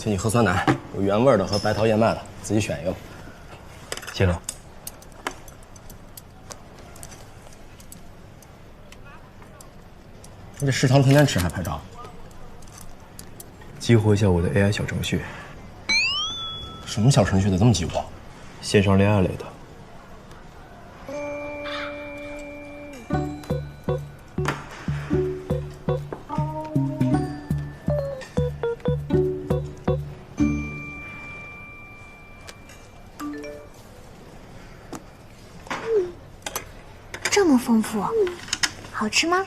请你喝酸奶，有原味的和白桃燕麦的，自己选一个。行了。你这食堂天天吃还拍照？激活一下我的 AI 小程序。什么小程序得这么激活？线上恋爱类的。这么丰富，好吃吗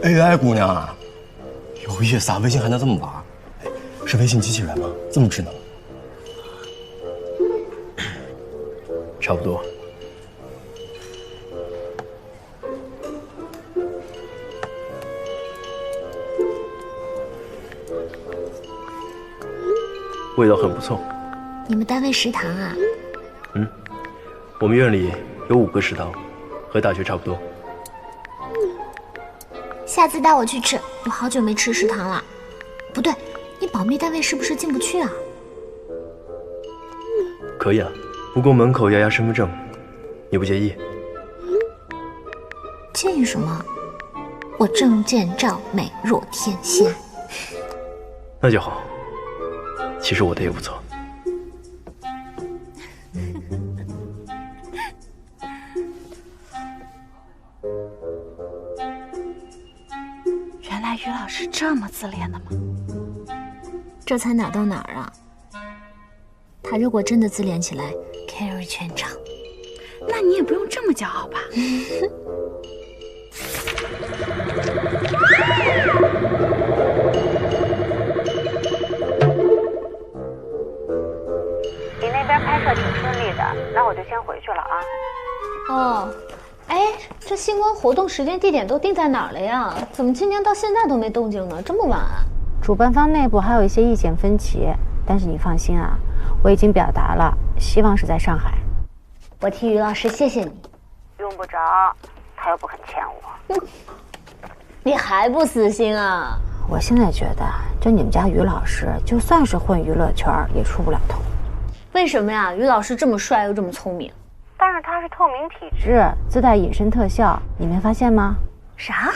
？AI 姑娘啊，有意思啊！微信还能这么玩？哎，是微信机器人吗？这么智能？差不多。味道很不错。你们单位食堂啊？我们院里有5个食堂，和大学差不多。下次带我去吃，我好久没吃食堂了。不对，你保密单位是不是进不去啊？可以啊，不过门口要压身份证，你不介意？介意什么？我证件照美若天仙。那就好。其实我的也不错。原来于老师这么自恋的吗？这才哪到哪儿啊？他如果真的自恋起来 ，carry 全场。那你也不用这么骄傲吧？你那边拍摄挺顺利的，那我就先回去了啊。哦，哎，这星光活动时间地点都定在哪儿了呀？怎么今年到现在都没动静呢？这么晚？主办方内部还有一些意见分歧，但是你放心啊，我已经表达了，希望是在上海。我替于老师谢谢你。用不着，他又不肯欠我。你还不死心啊？我现在觉得，就你们家于老师，就算是混娱乐圈，也出不了头。为什么呀？于老师这么帅又这么聪明，但是他是透明体质，是自带隐身特效，你没发现吗？啥？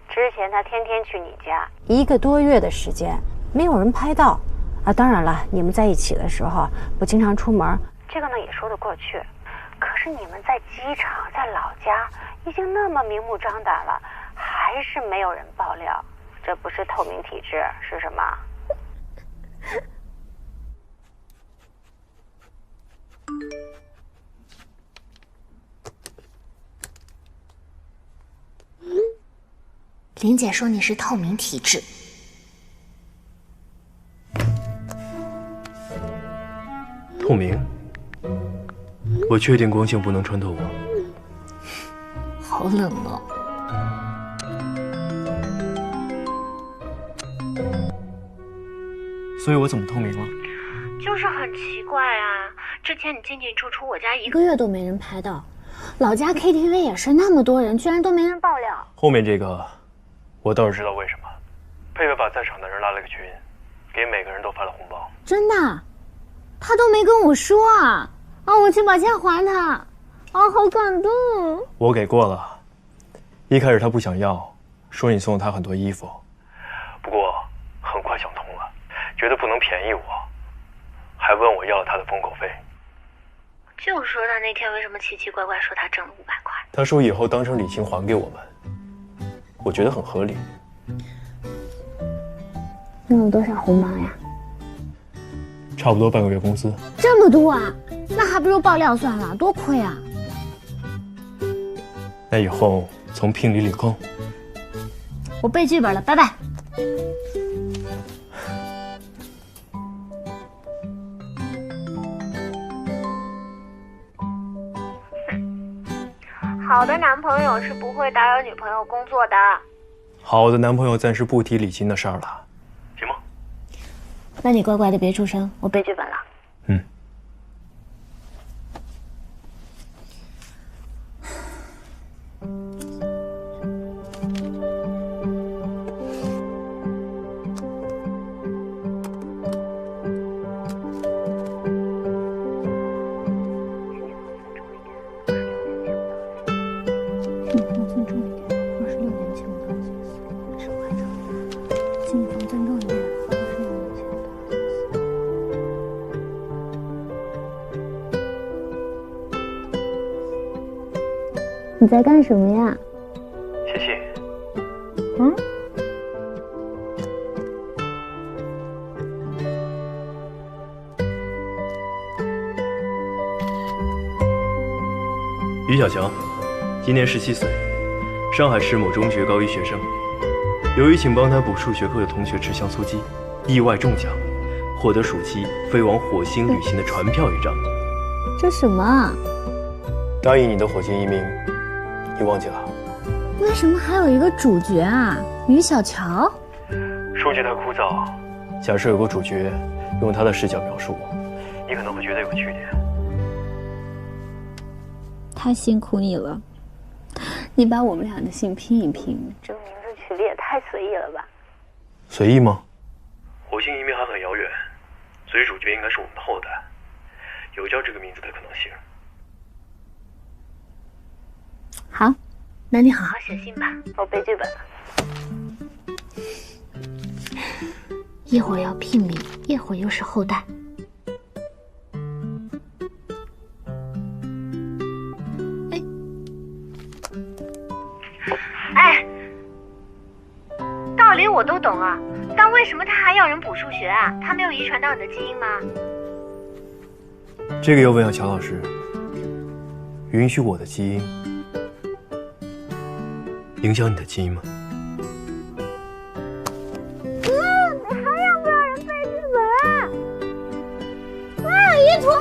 之前他天天去你家，1个多月的时间，没有人拍到。啊，当然了，你们在一起的时候不经常出门，这个呢也说得过去。可是你们在机场，在老家已经那么明目张胆了，还是没有人爆料，这不是透明体质是什么？林姐说你是透明体质，透明？我确定光线不能穿透我。好冷哦。所以我怎么透明了？就是很奇怪啊，之前你进进出出我家1个月都没人拍到，老家 KTV 也是那么多人，居然都没人爆料。后面这个，我倒是知道为什么。佩佩把在场的人拉了个群，给每个人都发了红包。真的？他都没跟我说啊！啊，我去把钱还他。啊，好感动。我给过了。一开始他不想要，说你送了他很多衣服，不过很快想通了，觉得不能便宜我，还问我要了他的封口费。就说他那天为什么奇奇怪怪说他挣了500块。他说以后当成礼金还给我们，我觉得很合理。那有多少红包呀？差不多半个月工资。这么多啊？那还不如爆料算了，多亏啊！那以后从聘礼里扣。我背剧本了，拜拜。好的男朋友是不会打扰女朋友工作的。好的男朋友暂时不提礼金的事儿了，行吗？那你乖乖的别出声，我背剧本了。嗯。你在干什么呀？写信。嗯？于小强，今年17岁，上海市某中学高一学生。由于请帮他补数学课的同学吃香酥鸡，意外中奖，获得暑期飞往火星旅行的船票1张。这什么啊？答应你的火星移民，你忘记了？为什么还有一个主角啊？于小乔？数据太枯燥，假设有个主角，用他的视角描述我，你可能会觉得有趣点。太辛苦你了，你把我们俩的姓拼一拼。这个名字取的也太随意了吧？随意吗？火星移民还很遥远，所以主角应该是我们的后代，有叫这个名字的可能性。好，那你好好好写信吧，我背剧本了。一会儿要聘礼，一会儿又是后代。哎，道理我都懂啊，但为什么他还要人补数学啊？他没有遗传到你的基因吗？这个要问下乔老师。允许我的基因影响你的基因吗？你还要不要人背剧本啊？啊，一坨！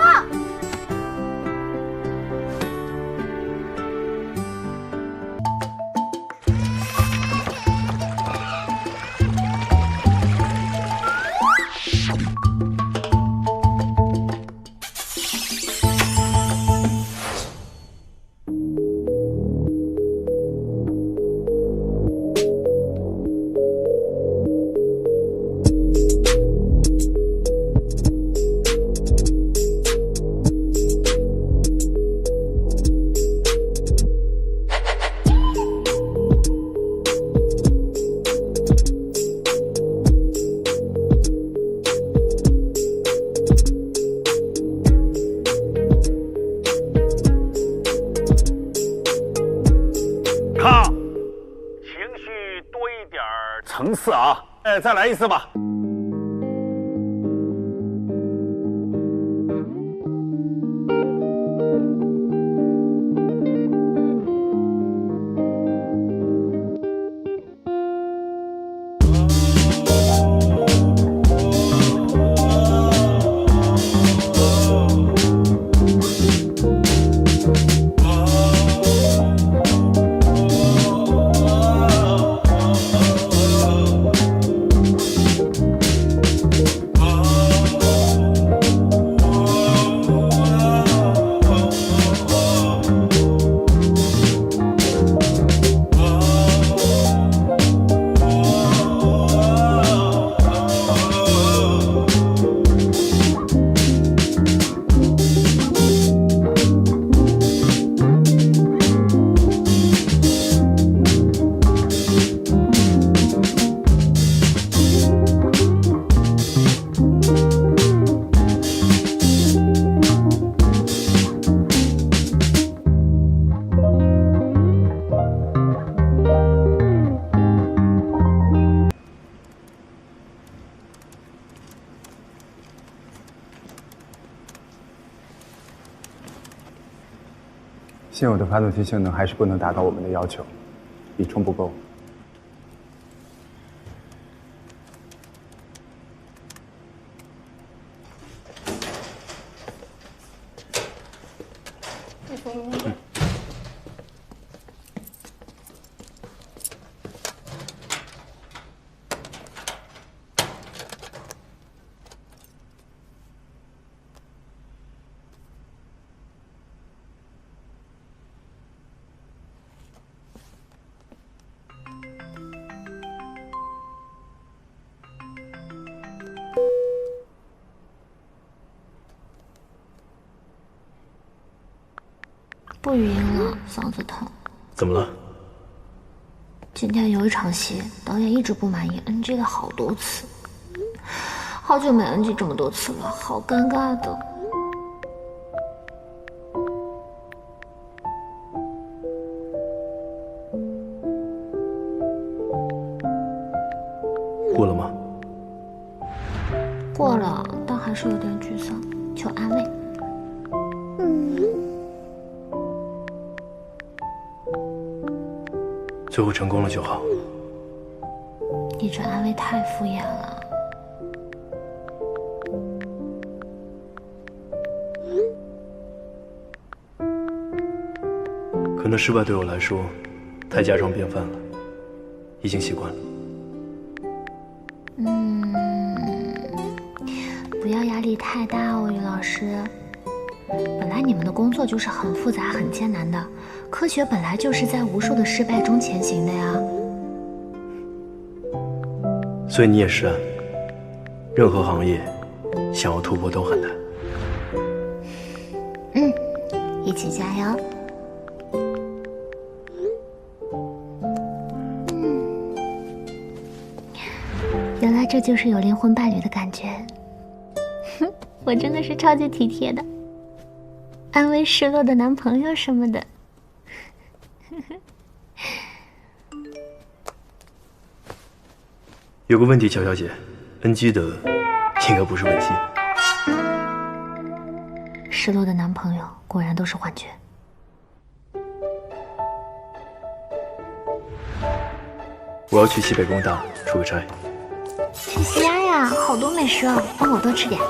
层次啊！再来一次吧。现有的发动机性能还是不能达到我们的要求，比重不够。不语音了，嗓子疼。怎么了？今天有一场戏，导演一直不满意，NG 了好多次，好久没 NG 这么多次了，好尴尬的。是有点沮丧，求安慰。最后成功了就好。你这安慰太敷衍了。可能失败对我来说太家常便饭了，已经习惯了。不要压力太大哦，于老师。本来你们的工作就是很复杂、很艰难的，科学本来就是在无数的失败中前行的呀。所以你也是啊。任何行业想要突破都很难。一起加油。原来这就是有灵魂伴侣的感觉。我真的是超级体贴的，安慰失落的男朋友什么的。有个问题，乔小姐，NG 的应该不是文熙。失落的男朋友果然都是幻觉。我要去西北工大出个差。去西安呀，好多美食哦，帮我多吃点。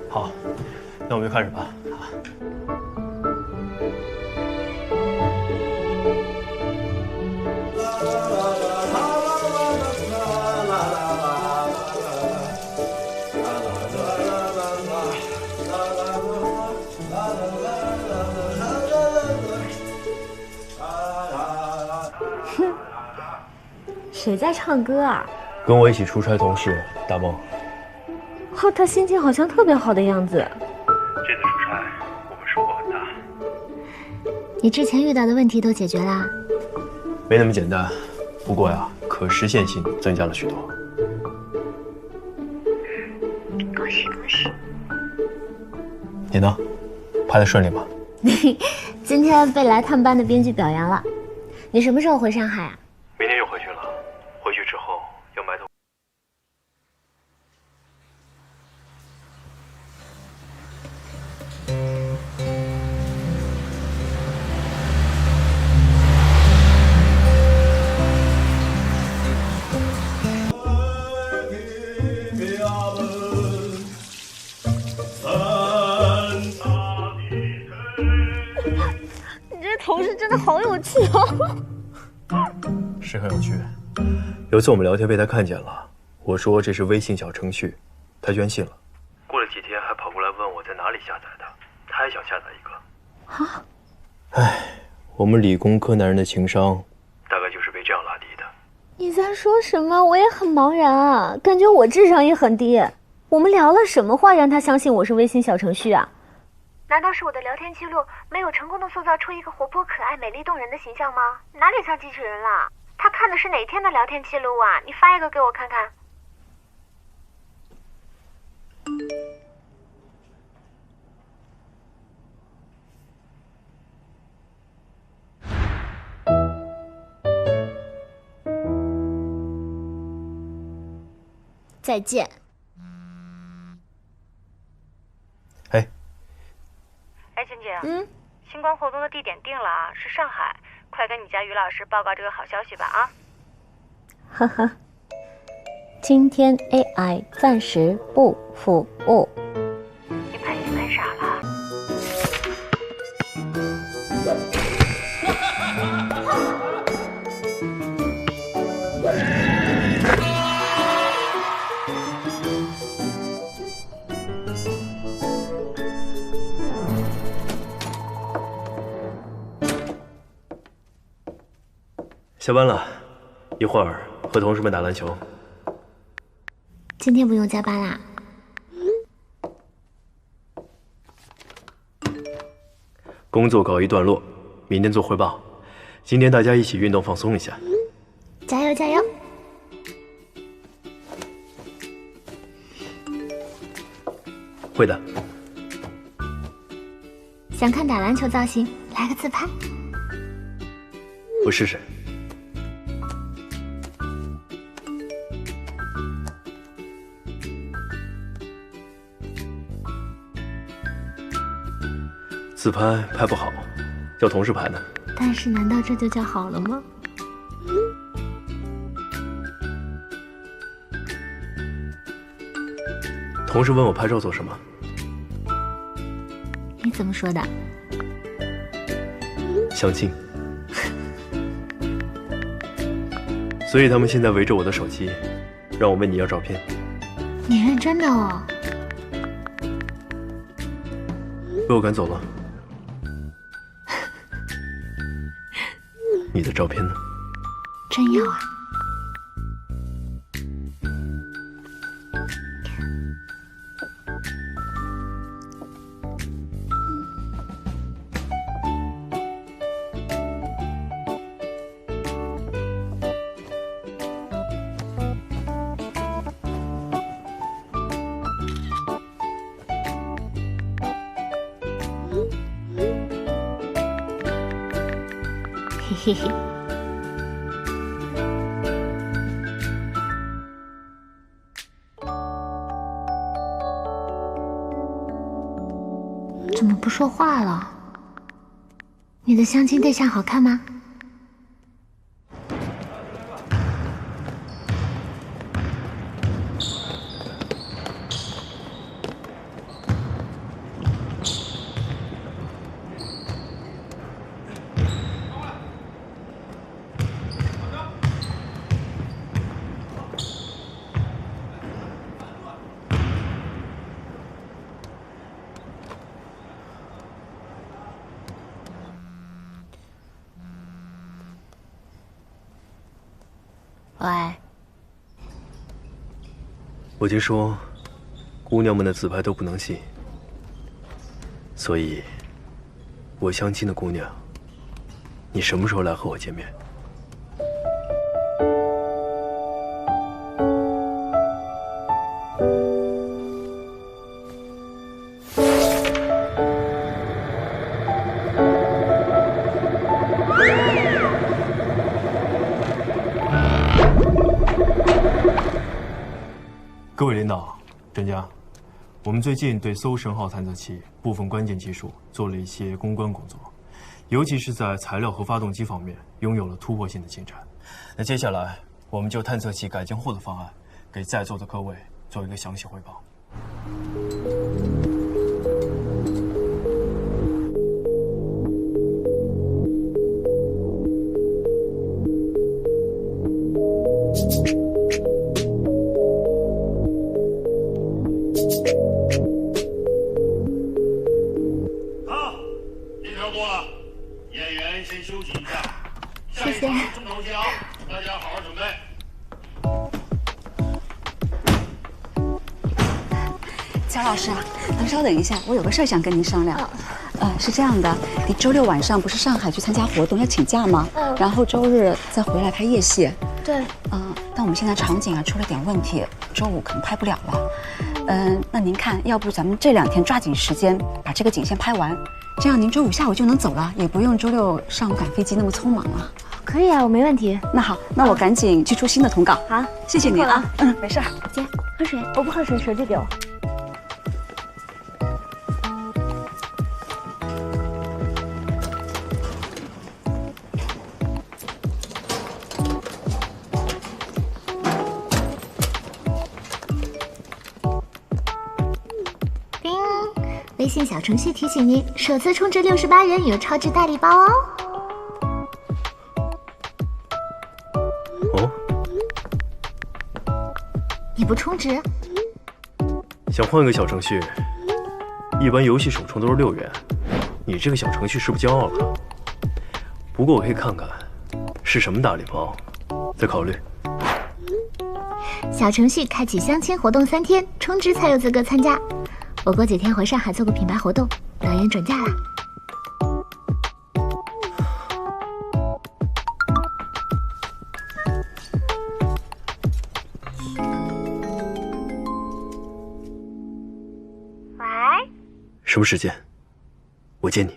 好，那我们就开始吧。谁在唱歌啊？跟我一起出差同事大梦。哦，他心情好像特别好的样子。这次出差我们收获很大。你之前遇到的问题都解决啦？没那么简单，不过呀，可实现性增加了许多。恭喜恭喜！你呢？拍得顺利吗？今天被来探班的编剧表扬了。你什么时候回上海啊？明天就回去了。回去之后要埋头。你这头饰真的好有趣哦。是很有趣。有次我们聊天被他看见了，我说这是微信小程序，他居然信了。过了几天还跑过来问我在哪里下载的，他也想下载一个。啊！唉，我们理工科男人的情商，大概就是被这样拉低的。你在说什么？我也很茫然啊，感觉我智商也很低。我们聊了什么话让他相信我是微信小程序啊？难道是我的聊天记录没有成功的塑造出一个活泼可爱、美丽动人的形象吗？哪里像机器人了？他看的是哪天的聊天记录啊？你发一个给我看看。再见。哎，娟姐，星光活动的地点定了啊，是上海，快跟你家于老师报告这个好消息吧啊！哈哈，今天 AI 暂时不服务。你喷也喷傻了。下班了，一会儿和同事们打篮球。今天不用加班啦。工作告一段落，明天做汇报。今天大家一起运动放松一下。加油加油！会的。想看打篮球造型，来个自拍。我试试。自拍拍不好，叫同事拍的。但是难道这就叫好了吗？同事问我拍照做什么，你怎么说的？相亲。所以他们现在围着我的手机，让我问你要照片。你认真的哦？被我赶走了。你的照片呢？真要啊？嘿嘿。怎么不说话了？你的相亲对象好看吗？喂，我听说，姑娘们的自拍都不能信，所以，我相亲的姑娘，你什么时候来和我见面？各位领导、专家，我们最近对搜神号探测器部分关键技术做了一些攻关工作，尤其是在材料和发动机方面拥有了突破性的进展。那接下来，我们就探测器改进后的方案，给在座的各位做一个详细汇报。乔老师啊，您稍等一下，我有个事儿想跟您商量。是这样的，你周六晚上不是上海去参加活动要请假吗？然后周日再回来拍夜戏。对。但我们现在场景啊出了点问题，周五可能拍不了了。那您看，要不咱们这2天抓紧时间把这个景先拍完，这样您周五下午就能走了，也不用周六上午赶飞机那么匆忙了。可以啊，我没问题。那好，那我赶紧去出新的通告。好，谢谢您啊。没事儿。姐，喝水。我不喝水，手机给我。微信小程序提醒您，首次充值68元有超值大礼包哦。哦？你不充值？想换个小程序，一般游戏首充都是6元，你这个小程序是不是骄傲了？不过我可以看看是什么大礼包，再考虑。小程序开启相亲活动3天，充值才有资格参加。我过几天回上海做个品牌活动，导演准假啦。喂，什么时间？我接你。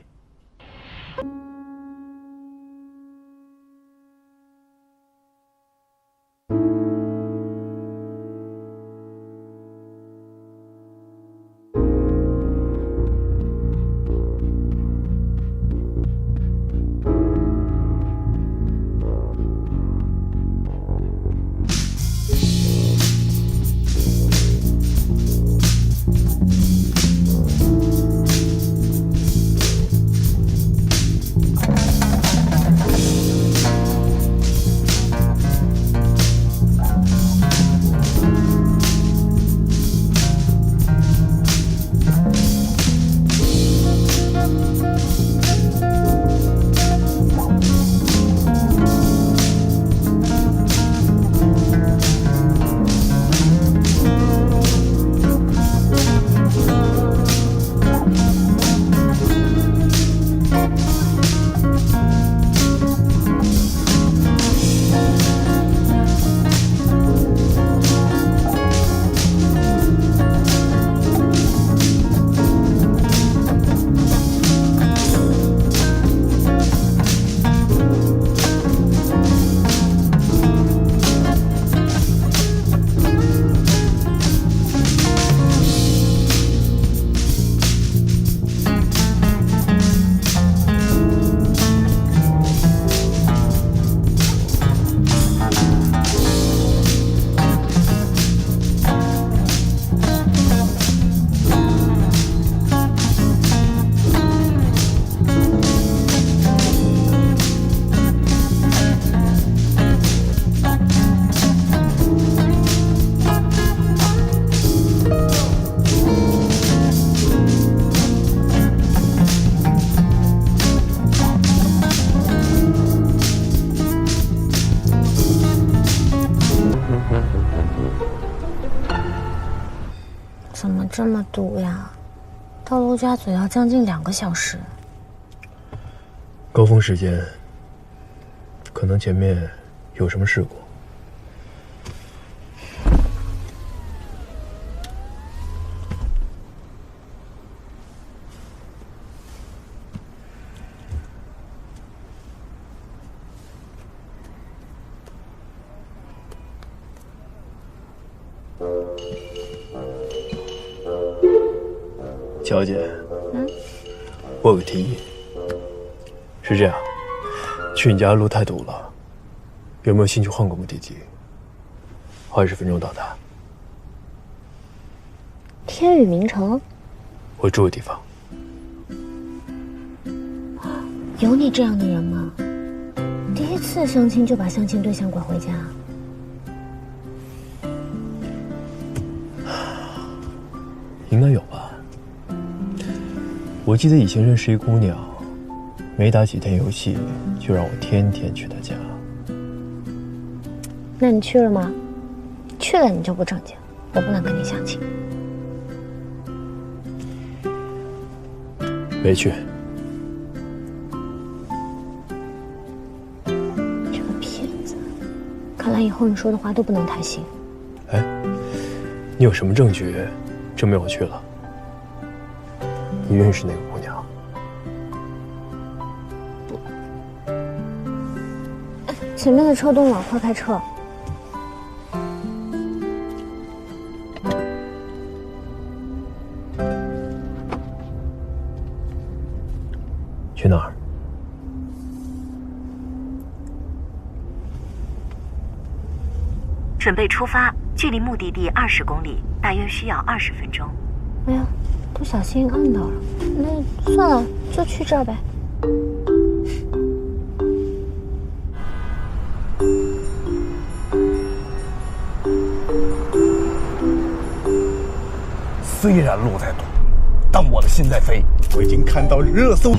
怎么这么堵呀？到陆家嘴要将近2个小时。高峰时间，可能前面有什么事故。小姐，我有个提议。是这样，去你家的路太堵了，有没有兴趣换个目的地？20分钟到达。天宇名城，我住的地方。有你这样的人吗？第一次相亲就把相亲对象拐回家？应该有吧。我记得以前认识一姑娘，没打几天游戏，就让我天天去她家。那你去了吗？去了你就不正经，我不能跟你相亲。没去。这个骗子，看来以后你说的话都不能太信。哎，你有什么证据证明我去了？你认识那个姑娘？前面的车动了，快开车。去哪儿？准备出发，距离目的地20公里，大约需要20分钟。哎呀，不小心按到了，那算了，就去这儿呗。虽然路在堵，但我的心在飞。我已经看到热搜。